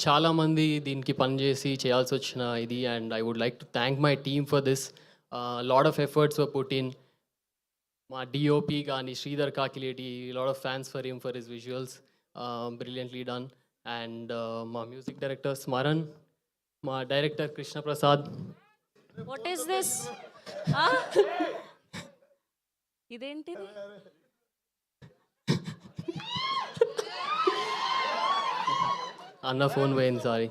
చాలామంది దీనికి పనిచేసి చేయాల్సొచ్చిన ఇది and I would like to thank my team for this. Lot of efforts were put in. మా డిఓపి కానీ Sridhar Kakileti, lot of fans for him for his visuals, brilliantly done. And మా music director Smaran, మా director Krishna Prasad. What is this? ఇదేంటిది? అన్న phone పోయింది, sorry.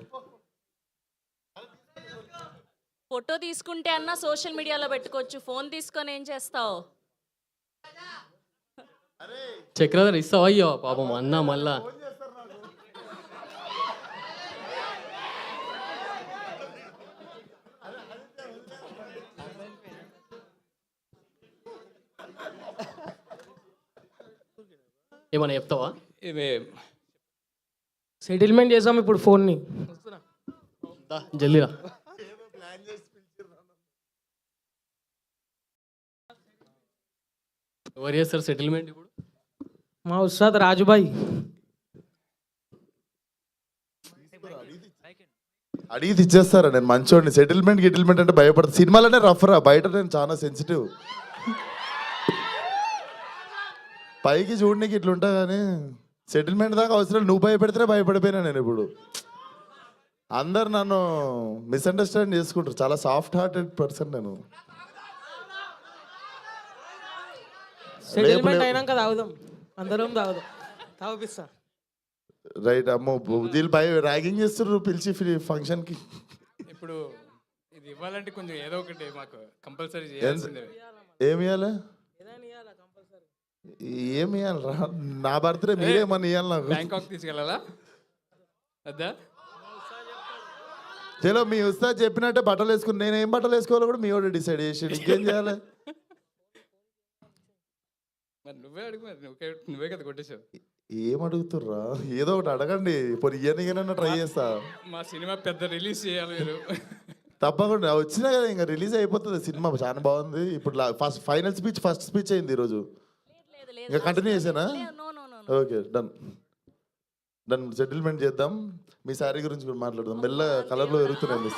Photo తీసుకుంటే అన్న social మీడియాలో పెట్టుకోవచ్చు, ఫోన్ తీసుకొని ఏం చేస్తావు? చక్రధర్ ఇస్తావా? అయ్యో పాపం అన్న మళ్ళా. ఏమన్నా చెప్తావా? సెటిల్మెంట్ చేసాం ఇప్పుడు ఫోన్ని. జల్దీరా. ఎవరు చేస్తారు సెటిల్మెంట్ ఇప్పుడు? మా ఉస్తాద్ రాజుబాయ్. అడిగి ఇచ్చేస్తారా? నేను మంచోడిని. సెటిల్మెంట్ అంటే భయపడతా. సినిమాలోనే రఫ్రా, బయట నేను చాలా సెన్సిటివ్. పైకి చూడడానికి ఇట్లుంటా కానీ సెటిల్మెంట్ దాకా అవసరం. నువ్వు భయపెడితేనే భయపడిపోయినా నేను. ఇప్పుడు అందరు నన్ను మిస్అండర్స్టాండ్ చేసుకుంటారు. చాలా సాఫ్ట్ హార్టెడ్ పర్సన్ నేను. సెటిల్మెంట్ అయినాక తాగుదాం, అందరం తాగుదాం, తాగిస్తా. రైట్. అమ్మో వీళ్ళు ర్యాగింగ్ చేస్తున్నారు పిలిచి ఫంక్షన్కి. ఇప్పుడు ఇది ఇవ్వాలంటే కొంచెం ఏదో ఒకటి మాకు కంపల్సరీ చేయాల్సిందే. ఏమి ఇవ్వాలి? ఏమి ఇవ్వాలి రా? నా బర్త్డే మీరేమని ఇవ్వాలి నాకు? బ్యాంకాక్ తీసుకెళ్ళాలా? అద్దా చలో మీ ఉస్తాద్ చెప్పినట్టే బట్టలు వేసుకుని, నేను ఏం బట్టలు వేసుకోవాలో కూడా మీ వాడు డిసైడ్ చేసి ఇంకేం చేయాలి? మరి నువ్వే అడుగు. మరి నువ్వే కదా కొట్టేసావు. ఏం అడుగుతుర్రా? ఏదో ఒకటి అడగండి. ఇప్పుడు ఇయర్నికైనా ట్రై చేస్తా. మా సినిమా పెద్ద రిలీజ్ చేయాలి మీరు. తప్పకుండా వచ్చినా కదా, ఇంకా రిలీజ్ అయిపోతుంది సినిమా. చాలా బాగుంది. ఇప్పుడు ఫస్ట్ స్పీచ్ అయింది ఈరోజు. ఇంకా కంటిన్యూ చేసానా? Okay, done. సెటిల్మెంట్ చేద్దాం. మీ శారీ గురించి కూడా మాట్లాడదాం. మెల్ల కలర్లో పెరుగుతున్నాయి.